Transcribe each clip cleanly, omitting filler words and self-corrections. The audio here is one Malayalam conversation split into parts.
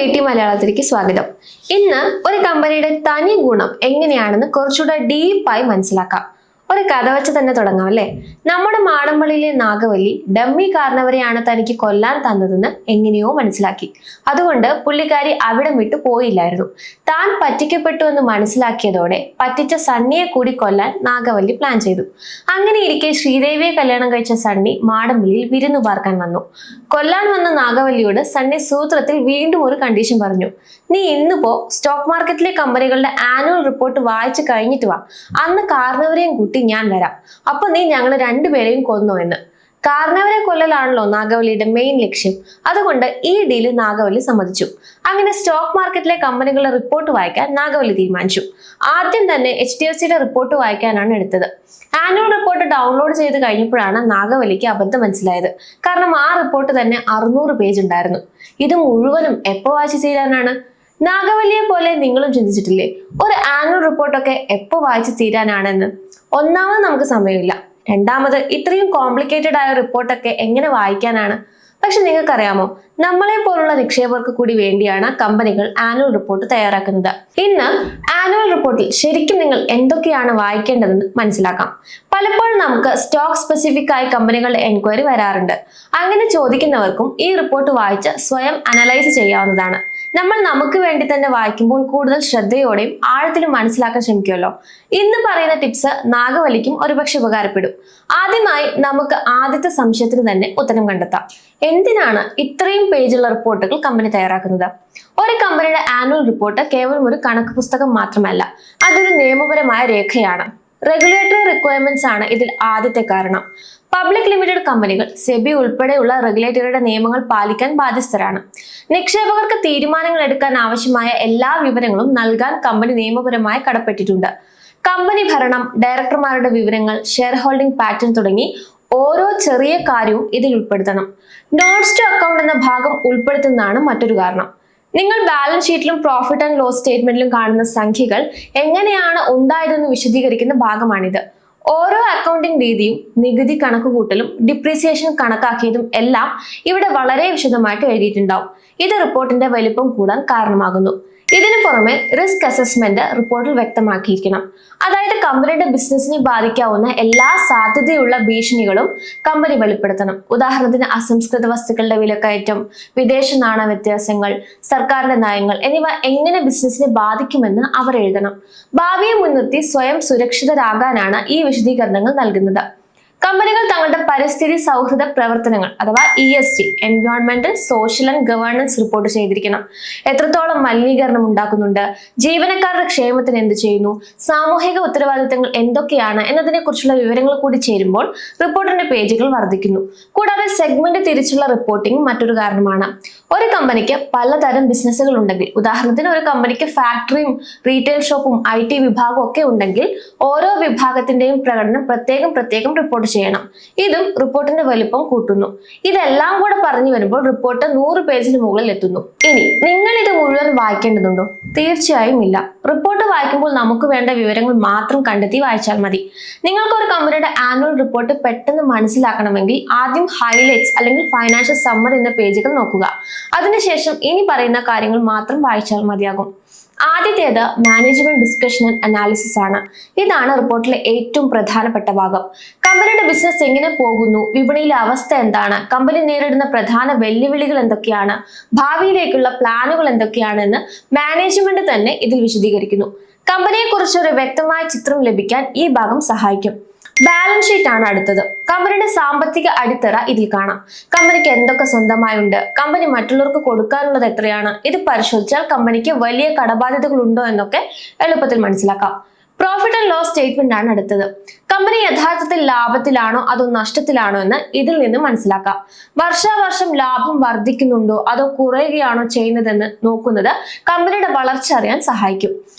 VT മലയാളത്തിലേക്ക് സ്വാഗതം. ഇന്ന് ഒരു കമ്പനിയുടെ തനി ഗുണം എങ്ങനെയാണെന്ന് കുറച്ചുകൂടെ ഡീപ്പായി മനസ്സിലാക്കാം. ഒരു കഥ വെച്ച് തന്നെ തുടങ്ങാം അല്ലേ? നമ്മുടെ മാടമ്പള്ളിയിലെ നാഗവല്ലി ഡമ്മി കാരണവരെയാണ് തനിക്ക് കൊല്ലാൻ തന്നതെന്ന് എങ്ങനെയോ മനസ്സിലാക്കി. അതുകൊണ്ട് പുള്ളിക്കാരി അവിടം വിട്ടു പോയില്ലായിരുന്നു. താൻ പറ്റിക്കപ്പെട്ടു എന്ന് മനസ്സിലാക്കിയതോടെ പറ്റിച്ച സണ്ണിയെ കൂടി കൊല്ലാൻ നാഗവല്ലി പ്ലാൻ ചെയ്തു. അങ്ങനെ ഇരിക്കെ ശ്രീദേവിയെ കല്യാണം കഴിച്ച സണ്ണി മാടമ്പള്ളിയിൽ വിരുന്നു പാർക്കാൻ വന്നു. കൊല്ലാൻ വന്ന നാഗവല്ലിയോട് സണ്ണി സൂത്രത്തിൽ വീണ്ടും ഒരു കണ്ടീഷൻ പറഞ്ഞു. നീ ഇന്നിപ്പോ സ്റ്റോക്ക് മാർക്കറ്റിലെ കമ്പനികളുടെ ആനുവൽ റിപ്പോർട്ട് വായിച്ചു കഴിഞ്ഞിട്ട് വാ. അന്ന് കാരണവരെയും കൂട്ടി ഞാൻ വരാം. അപ്പൊ നീ ഞങ്ങൾ രണ്ടുപേരെയും കൊന്നോ എന്ന്. കാരണവരെ കൊല്ലലാണല്ലോ നാഗവല്ലിയുടെ മെയിൻ ലക്ഷ്യം. അതുകൊണ്ട് ഈ ഡീല് നാഗവല്ലി സമ്മതിച്ചു. അങ്ങനെ സ്റ്റോക്ക് മാർക്കറ്റിലെ കമ്പനികളുടെ റിപ്പോർട്ട് വായിക്കാൻ നാഗവല്ലി തീരുമാനിച്ചു. ആദ്യം തന്നെ HDFCയുടെ റിപ്പോർട്ട് വായിക്കാനാണ് എടുത്തത്. ആനുവൽ റിപ്പോർട്ട് ഡൗൺലോഡ് ചെയ്ത് കഴിഞ്ഞപ്പോഴാണ് നാഗവല്ലിക്ക് അബദ്ധം മനസ്സിലായത്. കാരണം ആ റിപ്പോർട്ട് തന്നെ 600 പേജ് ഉണ്ടായിരുന്നു. ഇത് മുഴുവനും എപ്പോ വായിച്ചു തീരാനാണ്? നാഗവല്ലിയെ പോലെ നിങ്ങളും ചിന്തിച്ചിട്ടില്ലേ, ഒരു ആനുവൽ റിപ്പോർട്ടൊക്കെ എപ്പോ വായിച്ചു തീരാനാണെന്ന്? ഒന്നാമത് നമുക്ക് സമയമില്ല, രണ്ടാമത് ഇത്രയും കോംപ്ലിക്കേറ്റഡ് ആയ റിപ്പോർട്ടൊക്കെ എങ്ങനെ വായിക്കാനാണ്? പക്ഷെ നിങ്ങൾക്കറിയാമോ, നമ്മളെ പോലുള്ള നിക്ഷേപകർക്ക് കൂടി വേണ്ടിയാണ് കമ്പനികൾ ആനുവൽ റിപ്പോർട്ട് തയ്യാറാക്കുന്നത്. ഇന്ന് ആനുവൽ റിപ്പോർട്ടിൽ ശരിക്കും നിങ്ങൾ എന്തൊക്കെയാണ് വായിക്കേണ്ടതെന്ന് മനസ്സിലാക്കാം. പലപ്പോഴും നമുക്ക് സ്റ്റോക്ക് സ്പെസിഫിക് ആയി കമ്പനികളുടെ എൻക്വയറി വരാറുണ്ട്. അങ്ങനെ ചോദിക്കുന്നവർക്കും ഈ റിപ്പോർട്ട് വായിച്ച് സ്വയം അനലൈസ് ചെയ്യാവുന്നതാണ്. നമ്മൾ നമുക്ക് വേണ്ടി തന്നെ വായിക്കുമ്പോൾ കൂടുതൽ ശ്രദ്ധയോടെയും ആഴത്തിലും മനസ്സിലാക്കാൻ ശ്രമിക്കുമല്ലോ. ഇന്ന് പറയുന്ന ടിപ്സ് നാഗവല്ലിക്കും ഒരുപക്ഷെ ഉപകാരപ്പെടും. ആദ്യമായി നമുക്ക് ആദ്യത്തെ സംശയത്തിന് തന്നെ ഉത്തരം കണ്ടെത്താം. എന്തിനാണ് ഇത്രയും പേജുള്ള റിപ്പോർട്ടുകൾ കമ്പനി തയ്യാറാക്കുന്നത്? ഒരു കമ്പനിയുടെ ആനുവൽ റിപ്പോർട്ട് കേവലം ഒരു കണക്ക് പുസ്തകം മാത്രമല്ല, അതൊരു നിയമപരമായ രേഖയാണ്. റെഗുലേറ്ററി റിക്വയർമെന്റ്സ് ആണ് ഇതിൽ ആദ്യത്തെ കാരണം. പബ്ലിക് ലിമിറ്റഡ് കമ്പനികൾ സെബി ഉൾപ്പെടെയുള്ള റെഗുലേറ്ററിയുടെ നിയമങ്ങൾ പാലിക്കാൻ ബാധ്യസ്ഥരാണ്. നിക്ഷേപകർക്ക് തീരുമാനങ്ങൾ എടുക്കാൻ ആവശ്യമായ എല്ലാ വിവരങ്ങളും നൽകാൻ കമ്പനി നിയമപരമായി കടപ്പെട്ടിട്ടുണ്ട്. കമ്പനി ഭരണം, ഡയറക്ടർമാരുടെ വിവരങ്ങൾ, ഷെയർ ഹോൾഡിംഗ് പാറ്റേൺ തുടങ്ങി ഓരോ ചെറിയ കാര്യവും ഇതിൽ ഉൾപ്പെടുത്തണം. നോട്ട്സ് ടു അക്കൗണ്ട് എന്ന ഭാഗം ഉൾപ്പെടുത്തുന്നതാണ് മറ്റൊരു കാരണം. നിങ്ങൾ ബാലൻസ് ഷീറ്റിലും പ്രോഫിറ്റ് ആൻഡ് ലോസ് സ്റ്റേറ്റ്മെന്റിലും കാണുന്ന സംഖ്യകൾ എങ്ങനെയാണ് ഉണ്ടായതെന്ന് വിശദീകരിക്കുന്ന ഭാഗമാണിത്. ഓരോ അക്കൗണ്ടിംഗ് രീതിയും, നികുതി കണക്കുകൂട്ടലും ഡിപ്രീസിയേഷൻ കണക്കാക്കിയതും എല്ലാം ഇവിടെ വളരെ വിശദമായിട്ട് എഴുതിയിട്ടുണ്ടാവും. ഇത് റിപ്പോർട്ടിന്റെ വലിപ്പം കൂടാൻ കാരണമാകുന്നു. ഇതിനു പുറമെ റിസ്ക് അസസ്മെന്റ് റിപ്പോർട്ടിൽ വ്യക്തമാക്കിയിരിക്കണം. അതായത് കമ്പനിയുടെ ബിസിനസിനെ ബാധിക്കാവുന്ന എല്ലാ സാധ്യതയുള്ള ഭീഷണികളും കമ്പനി വെളിപ്പെടുത്തണം. ഉദാഹരണത്തിന് അസംസ്കൃത വസ്തുക്കളുടെ വിലക്കയറ്റം, വിദേശ നാണയ വ്യത്യാസങ്ങൾ, സർക്കാരിന്റെ നയങ്ങൾ എന്നിവ എങ്ങനെ ബിസിനസിനെ ബാധിക്കുമെന്ന് അവർ എഴുതണം. ഭാവിയെ മുൻനിർത്തി സ്വയം സുരക്ഷിതരാകാനാണ് ഈ വിശദീകരണങ്ങൾ നൽകുന്നത്. കമ്പനികൾ തങ്ങളുടെ പരിസ്ഥിതി സൗഹൃദ പ്രവർത്തനങ്ങൾ അഥവാ ESG എൻവയോൺമെന്റൽ, സോഷ്യൽ ആൻഡ് ഗവേണൻസ് റിപ്പോർട്ട് ചെയ്തിരിക്കണം. എത്രത്തോളം മലിനീകരണം ഉണ്ടാക്കുന്നുണ്ട്, ജീവനക്കാരുടെ ക്ഷേമത്തിന് എന്ത് ചെയ്യുന്നു, സാമൂഹിക ഉത്തരവാദിത്തങ്ങൾ എന്തൊക്കെയാണ് എന്നതിനെ കുറിച്ചുള്ള വിവരങ്ങൾ കൂടി ചേരുമ്പോൾ റിപ്പോർട്ടിന്റെ പേജുകൾ വർദ്ധിക്കുന്നു. കൂടാതെ സെഗ്മെന്റ് തിരിച്ചുള്ള റിപ്പോർട്ടിംഗ് മറ്റൊരു കാരണമാണ്. ഒരു കമ്പനിക്ക് പലതരം ബിസിനസ്സുകൾ ഉണ്ടെങ്കിൽ, ഉദാഹരണത്തിന് ഒരു കമ്പനിക്ക് ഫാക്ടറിയും റീറ്റെയിൽ ഷോപ്പും IT വിഭാഗവും ഒക്കെ ഉണ്ടെങ്കിൽ ഓരോ വിഭാഗത്തിന്റെയും പ്രകടനം പ്രത്യേകം റിപ്പോർട്ട് ചെയ്യണം. ഇതും റിപ്പോർട്ടിന്റെ വലിപ്പം കൂട്ടുന്നു. ഇതെല്ലാം കൂടെ പറഞ്ഞു വരുമ്പോൾ റിപ്പോർട്ട് 100 പേജിന് മുകളിൽ എത്തുന്നു. ഇനി നിങ്ങൾ ഇത് മുഴുവൻ വായിക്കേണ്ടതുണ്ടോ? തീർച്ചയായും ഇല്ല. റിപ്പോർട്ട് വായിക്കുമ്പോൾ നമുക്ക് വേണ്ട വിവരങ്ങൾ മാത്രം കണ്ടെത്തി വായിച്ചാൽ മതി. നിങ്ങൾക്ക് ഒരു കമ്പനിയുടെ ആനുവൽ റിപ്പോർട്ട് പെട്ടെന്ന് മനസ്സിലാക്കണമെങ്കിൽ ആദ്യം ഹൈലൈറ്റ്സ് അല്ലെങ്കിൽ ഫൈനാൻഷ്യൽ സമ്മറി എന്ന പേജുകൾ നോക്കുക. അതിനുശേഷം ഇനി പറയുന്ന കാര്യങ്ങൾ മാത്രം വായിച്ചാൽ മതിയാകും. ആദ്യത്തേത് മാനേജ്മെന്റ് ഡിസ്കഷൻ ആൻഡ് അനാലിസിസ് ആണ്. ഇതാണ് റിപ്പോർട്ടിലെ ഏറ്റവും പ്രധാനപ്പെട്ട ഭാഗം. കമ്പനിയുടെ ബിസിനസ് എങ്ങനെ പോകുന്നു, വിപണിയിലെ അവസ്ഥ എന്താണ്, കമ്പനി നേരിടുന്ന പ്രധാന വെല്ലുവിളികൾ എന്തൊക്കെയാണ്, ഭാവിയിലേക്കുള്ള പ്ലാനുകൾ എന്തൊക്കെയാണെന്ന് മാനേജ്മെന്റ് തന്നെ ഇതിൽ വിശദീകരിക്കുന്നു. കമ്പനിയെ കുറിച്ച് ഒരു വ്യക്തമായ ചിത്രം ലഭിക്കാൻ ഈ ഭാഗം സഹായിക്കും. ബാലൻസ് ഷീറ്റ് ആണ് അടുത്തത്. കമ്പനിയുടെ സാമ്പത്തിക അടിത്തറ ഇതിൽ കാണാം. കമ്പനിക്ക് എന്തൊക്കെ സ്വന്തമായുണ്ട്, കമ്പനി മറ്റുള്ളവർക്ക് കൊടുക്കാനുള്ളത് എത്രയാണ്, ഇത് പരിശോധിച്ചാൽ കമ്പനിക്ക് വലിയ കടബാധ്യതകൾ ഉണ്ടോ എന്നൊക്കെ എളുപ്പത്തിൽ മനസ്സിലാക്കാം. പ്രോഫിറ്റ് ആൻഡ് ലോസ് സ്റ്റേറ്റ്മെന്റ് ആണ് അടുത്തത്. കമ്പനി യഥാർത്ഥത്തിൽ ലാഭത്തിലാണോ അതോ നഷ്ടത്തിലാണോ എന്ന് ഇതിൽ നിന്ന് മനസ്സിലാക്കാം. വർഷാവർഷം ലാഭം വർദ്ധിക്കുന്നുണ്ടോ അതോ കുറയുകയാണോ ചെയ്യുന്നതെന്ന് നോക്കുന്നത് കമ്പനിയുടെ വളർച്ച അറിയാൻ സഹായിക്കും.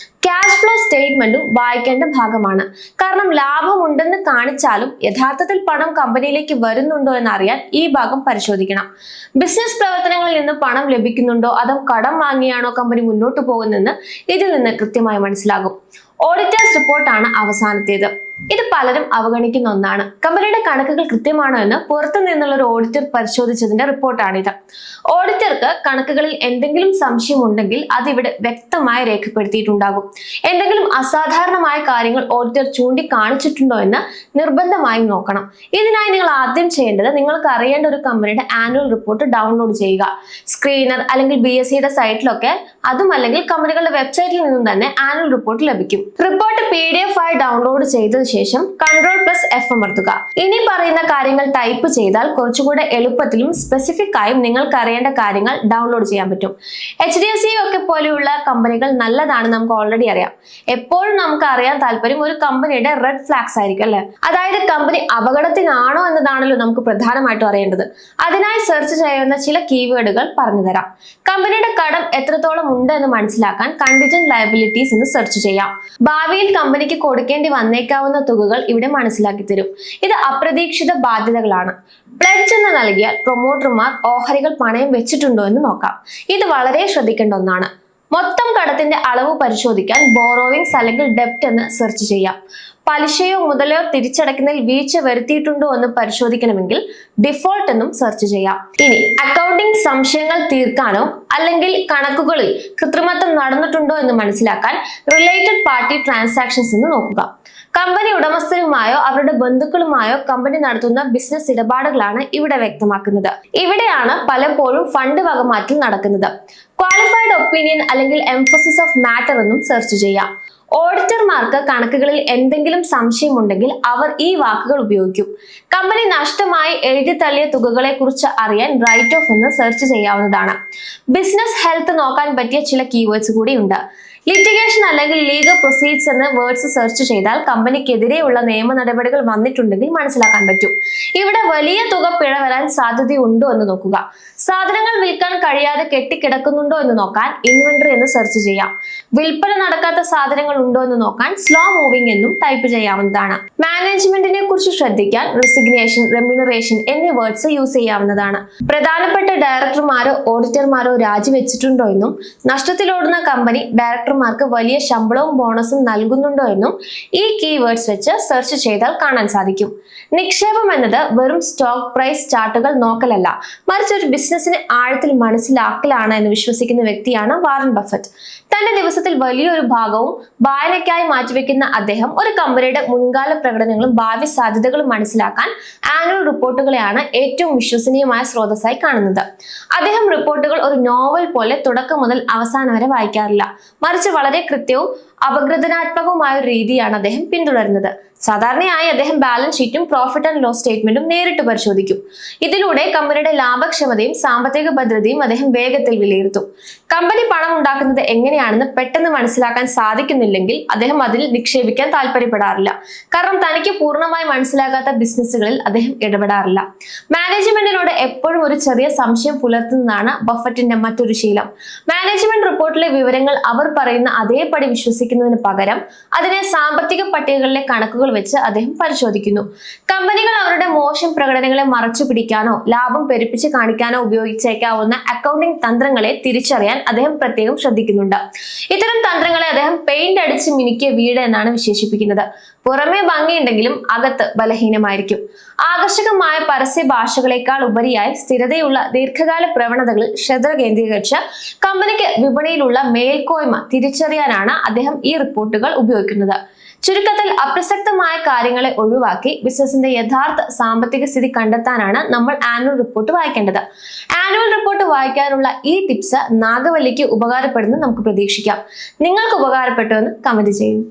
ക്യാഷ് ഫ്ലോ സ്റ്റേറ്റ്മെന്റും വായിക്കേണ്ട ഭാഗമാണ്. കാരണം ലാഭം ഉണ്ടെന്ന് കാണിച്ചാലും യഥാർത്ഥത്തിൽ പണം കമ്പനിയിലേക്ക് വരുന്നുണ്ടോ എന്നറിയാൻ ഈ ഭാഗം പരിശോധിക്കണം. ബിസിനസ് പ്രവർത്തനങ്ങളിൽ നിന്ന് പണം ലഭിക്കുന്നുണ്ടോ അതോ കടം വാങ്ങിയാണോ കമ്പനി മുന്നോട്ട് പോകുന്നതെന്ന് ഇതിൽ നിന്ന് കൃത്യമായി മനസ്സിലാകും. ഓഡിറ്റേഴ്സ് റിപ്പോർട്ടാണ് അവസാനത്തേത്. ഇത് പലരും അവഗണിക്കുന്ന ഒന്നാണ്. കമ്പനിയുടെ കണക്കുകൾ കൃത്യമാണോ എന്ന് പുറത്തു നിന്നുള്ള ഒരു ഓഡിറ്റർ പരിശോധിച്ചതിന്റെ റിപ്പോർട്ടാണിത്. ഓഡിറ്റർക്ക് കണക്കുകളിൽ എന്തെങ്കിലും സംശയം ഉണ്ടെങ്കിൽ അതിവിടെ വ്യക്തമായി രേഖപ്പെടുത്തിയിട്ടുണ്ടാകും. എന്തെങ്കിലും അസാധാരണമായ കാര്യങ്ങൾ ഓഡിറ്റർ ചൂണ്ടിക്കാണിച്ചിട്ടുണ്ടോ എന്ന് നിർബന്ധമായും നോക്കണം. ഇതിനായി നിങ്ങൾ ആദ്യം ചെയ്യേണ്ടത് നിങ്ങൾക്ക് അറിയേണ്ട ഒരു കമ്പനിയുടെ ആനുവൽ റിപ്പോർട്ട് ഡൗൺലോഡ് ചെയ്യുക. സ്ക്രീനർ അല്ലെങ്കിൽ BSEയുടെ സൈറ്റിലൊക്കെ, അതും അല്ലെങ്കിൽ കമ്പനികളുടെ വെബ്സൈറ്റിൽ നിന്നും തന്നെ ആനുവൽ റിപ്പോർട്ട് ലഭിക്കും. റിപ്പോർട്ട് PDF ആയി ഡൗൺലോഡ് ചെയ്തതിനു ശേഷം Ctrl+F അമർത്തുക. ഇനി പറയുന്ന കാര്യങ്ങൾ ടൈപ്പ് ചെയ്താൽ കുറച്ചുകൂടെ എളുപ്പത്തിലും സ്പെസിഫിക് ആയും നിങ്ങൾക്ക് അറിയേണ്ട കാര്യങ്ങൾ ഡൗൺലോഡ് ചെയ്യാൻ പറ്റും. HDFC ഒക്കെ പോലെയുള്ള കമ്പനികൾ നല്ലതാണ്, നമുക്ക് ഓൾറെഡി അറിയാം. എപ്പോഴും നമുക്ക് അറിയാൻ താല്പര്യം ഒരു കമ്പനിയുടെ റെഡ് ഫ്ലാഗ്സ് ആയിരിക്കും അല്ലെ. അതായത് കമ്പനി അപകടത്തിനാണോ എന്നതാണല്ലോ നമുക്ക് പ്രധാനമായിട്ടും അറിയേണ്ടത്. അതിനായി സെർച്ച് ചെയ്യുന്ന ചില കീവേഡുകൾ പറഞ്ഞു തരാം. കമ്പനിയുടെ കടം എത്രത്തോളം ഉണ്ട് എന്ന് മനസ്സിലാക്കാൻ കണ്ടിജന്റ് ലയബിലിറ്റീസ് എന്ന് സെർച്ച് ചെയ്യാം. ഭാവിയിൽ കമ്പനിക്ക് കൊടുക്കേണ്ടി വന്നേക്കാവുന്ന തുകകൾ ഇവിടെ മനസ്സിലാക്കി തരും. ഇത് അപ്രതീക്ഷിത ബാധ്യതകളാണ്. പ്ലെഡ്ജ് എന്ന് നൽകിയാൽ പ്രൊമോട്ടർമാർ ഓഹരികൾ പണയം വെച്ചിട്ടുണ്ടോ എന്ന് നോക്കാം. ഇത് വളരെ ശ്രദ്ധിക്കേണ്ട ഒന്നാണ്. മൊത്തം കടത്തിന്റെ അളവ് പരിശോധിക്കാൻ ബോറോവിങ്സ് അല്ലെങ്കിൽ ഡെപ്റ്റ് എന്ന് സെർച്ച് ചെയ്യാം. പലിശയോ മുതലോ തിരിച്ചടയ്ക്കുന്നതിൽ വീഴ്ച വരുത്തിയിട്ടുണ്ടോ എന്ന് പരിശോധിക്കണമെങ്കിൽ ഡിഫോൾട്ട് എന്നും സെർച്ച് ചെയ്യാം. ഇനി അക്കൗണ്ടിംഗ് സംശയങ്ങൾ തീർക്കാനോ അല്ലെങ്കിൽ കണക്കുകളിൽ കൃത്രിമത്വം നടന്നിട്ടുണ്ടോ എന്ന് മനസ്സിലാക്കാൻ റിലേറ്റഡ് പാർട്ടി ട്രാൻസാക്ഷൻസ് എന്ന് നോക്കുക. കമ്പനി ഉടമസ്ഥരുമായോ അവരുടെ ബന്ധുക്കളുമായോ കമ്പനി നടത്തുന്ന ബിസിനസ് ഇടപാടുകളാണ് ഇവിടെ വ്യക്തമാക്കുന്നത്. ഇവിടെയാണ് പലപ്പോഴും ഫണ്ട് വകമാറ്റൽ നടക്കുന്നത്. ക്വാളിഫൈഡ് ഒപ്പീനിയൻ അല്ലെങ്കിൽ എംഫസിസ് ഓഫ് മാറ്റർ എന്നും സെർച്ച് ചെയ്യാം. ഓഡിറ്റർമാർക്ക് കണക്കുകളിൽ എന്തെങ്കിലും സംശയമുണ്ടെങ്കിൽ അവർ ഈ വാക്കുകൾ ഉപയോഗിക്കും. കമ്പനി നഷ്ടമായി എഴുതി തള്ളിയ തുകകളെ കുറിച്ച് അറിയാൻ റൈറ്റ് ഓഫ് എന്ന് സെർച്ച് ചെയ്യാവുന്നതാണ്. ബിസിനസ് ഹെൽത്ത് നോക്കാൻ പറ്റിയ ചില കീവേഡ്സ് കൂടി ഉണ്ട്. ലിറ്റിഗേഷൻ അല്ലെങ്കിൽ ലീഗൽ പ്രൊസീഡ്സ് എന്ന വേർഡ്സ് സെർച്ച് ചെയ്താൽ കമ്പനിക്കെതിരെയുള്ള നിയമ നടപടികൾ വന്നിട്ടുണ്ടെങ്കിൽ മനസ്സിലാക്കാൻ പറ്റും. ഇവിടെ വലിയ തുക പിഴ വരാൻ സാധ്യതയുണ്ടോ എന്ന് നോക്കുക. സാധനങ്ങൾ വിൽക്കാൻ കഴിയാതെ കെട്ടിക്കിടക്കുന്നുണ്ടോ എന്ന് നോക്കാൻ ഇൻവെന്ററി എന്ന് സെർച്ച് ചെയ്യാം. വിൽപ്പന നടക്കാത്ത സാധനങ്ങൾ ഉണ്ടോ എന്ന് നോക്കാൻ സ്ലോ മൂവിംഗ് എന്നും ടൈപ്പ് ചെയ്യാവുന്നതാണ്. മാനേജ്മെന്റിനെ കുറിച്ച് ശ്രദ്ധിക്കാൻ റെസിഗ്നേഷൻ, റെമ്യൂണറേഷൻ എന്നീ വേർഡ്സ് യൂസ് ചെയ്യാവുന്നതാണ്. പ്രധാനപ്പെട്ട ഡയറക്ടർമാരോ ഓഡിറ്റർമാരോ രാജിവെച്ചിട്ടുണ്ടോ എന്നും നഷ്ടത്തിലോടുന്ന കമ്പനി ഡയറക്ടർമാർക്ക് വലിയ ശമ്പളവും ബോണസും നൽകുന്നുണ്ടോ എന്നും ഈ കീവേഡ്സ് വെച്ച് സെർച്ച് ചെയ്താൽ കാണാൻ സാധിക്കും. നിക്ഷേപം എന്നത് വെറും സ്റ്റോക്ക് പ്രൈസ് ചാർട്ടുകൾ നോക്കലല്ല, മറിച്ച് ഒരു ബിസിനസിനെ ആഴത്തിൽ മനസ്സിലാക്കലാണ് എന്ന് വിശ്വസിക്കുന്ന വ്യക്തിയാണ് വാറൻ ബഫറ്റ്. തന്റെ ദിവസത്തിൽ വലിയൊരു ഭാഗവും വായനയ്ക്കായി മാറ്റിവെക്കുന്ന അദ്ദേഹം ഒരു കമ്പനിയുടെ മുൻകാല പ്രകടനങ്ങളും ഭാവി സാധ്യതകളും മനസ്സിലാക്കാൻ ആനുവൽ റിപ്പോർട്ടുകളെയാണ് ഏറ്റവും വിശ്വസനീയമായ സ്രോതസ്സായി കാണുന്നത്. അദ്ദേഹം റിപ്പോർട്ടുകൾ ഒരു നോവൽ പോലെ തുടക്കം മുതൽ അവസാനം വരെ വായിക്കാറില്ല, മറിച്ച് വളരെ കൃത്യവും അപഗ്രഥനാത്മകവുമായ ഒരു രീതിയാണ് അദ്ദേഹം പിന്തുടരുന്നത്. സാധാരണയായി അദ്ദേഹം ബാലൻസ് ഷീറ്റും പ്രോഫിറ്റ് ആൻഡ് ലോസ് സ്റ്റേറ്റ്മെന്റും നേരിട്ട് പരിശോധിക്കും. ഇതിലൂടെ കമ്പനിയുടെ ലാഭക്ഷമതയും സാമ്പത്തിക ഭദ്രതയും അദ്ദേഹം വേഗത്തിൽ വിലയിരുത്തും. കമ്പനി പണം ഉണ്ടാക്കുന്നത് എങ്ങനെയാണെന്ന് പെട്ടെന്ന് മനസ്സിലാക്കാൻ സാധിക്കുന്നില്ലെങ്കിൽ അദ്ദേഹം അതിൽ നിക്ഷേപിക്കാൻ താല്പര്യപ്പെടാറില്ല. കാരണം തനിക്ക് പൂർണ്ണമായി മനസ്സിലാകാത്ത ബിസിനസ്സുകളിൽ അദ്ദേഹം ഇടപെടാറില്ല. മാനേജ്മെന്റിനോട് എപ്പോഴും ഒരു ചെറിയ സംശയം പുലർത്തുന്നതാണ് ബഫറ്റിന്റെ മറ്റൊരു ശീലം. മാനേജ്മെന്റ് റിപ്പോർട്ടിലെ വിവരങ്ങൾ അവർ പറയുന്ന അതേപടി വിശ്വസിക്കുന്നതിന് പകരം അതിനെ സാമ്പത്തിക പട്ടികകളിലെ കണക്കുകൾ വെച്ച് അദ്ദേഹം പരിശോധിക്കുന്നു. കമ്പനികൾ അവരുടെ മോശം പ്രകടനങ്ങളെ മറച്ചു പിടിക്കാനോ ലാഭം പെരുപ്പിച്ച് കാണിക്കാനോ ഉപയോഗിച്ചേക്കാവുന്ന അക്കൗണ്ടിംഗ് തന്ത്രങ്ങളെ തിരിച്ചറിയാൻ അദ്ദേഹം പ്രത്യേകം ശ്രദ്ധിക്കുന്നുണ്ട്. ഇത്തരം തന്ത്രങ്ങളെ അദ്ദേഹം പെയിന്റ് അടിച്ച് മിനുക്കിയ വീട് എന്നാണ് വിശേഷിപ്പിക്കുന്നത്. പുറമേ ഭംഗിയുണ്ടെങ്കിലും അകത്ത് ബലഹീനമായിരിക്കും. ആകർഷകമായ പരസ്യ ഭാഷകളെക്കാൾ ഉപരിയായി സ്ഥിരതയുള്ള ദീർഘകാല പ്രവണതകളിൽ ശ്രദ്ധ കേന്ദ്രീകരിച്ച് കമ്പനിക്ക് വിപണിയിലുള്ള മേൽക്കോയ്മ തിരിച്ചറിയാനാണ് അദ്ദേഹം ഈ റിപ്പോർട്ടുകൾ ഉപയോഗിക്കുന്നത്. ചുരുക്കത്തിൽ അപ്രസക്തമായ കാര്യങ്ങളെ ഒഴിവാക്കി ബിസിനസിന്റെ യഥാർത്ഥ സാമ്പത്തിക സ്ഥിതി കണ്ടെത്താനാണ് നമ്മൾ ആനുവൽ റിപ്പോർട്ട് വായിക്കേണ്ടത്. ആനുവൽ റിപ്പോർട്ട് വായിക്കാനുള്ള ഈ ടിപ്സ് നാഗവല്ലിക്ക് ഉപകാരപ്പെടുന്നു നമുക്ക് പ്രതീക്ഷിക്കാം. നിങ്ങൾക്ക് ഉപകാരപ്പെട്ടു എന്ന് കമന്റ് ചെയ്യൂ.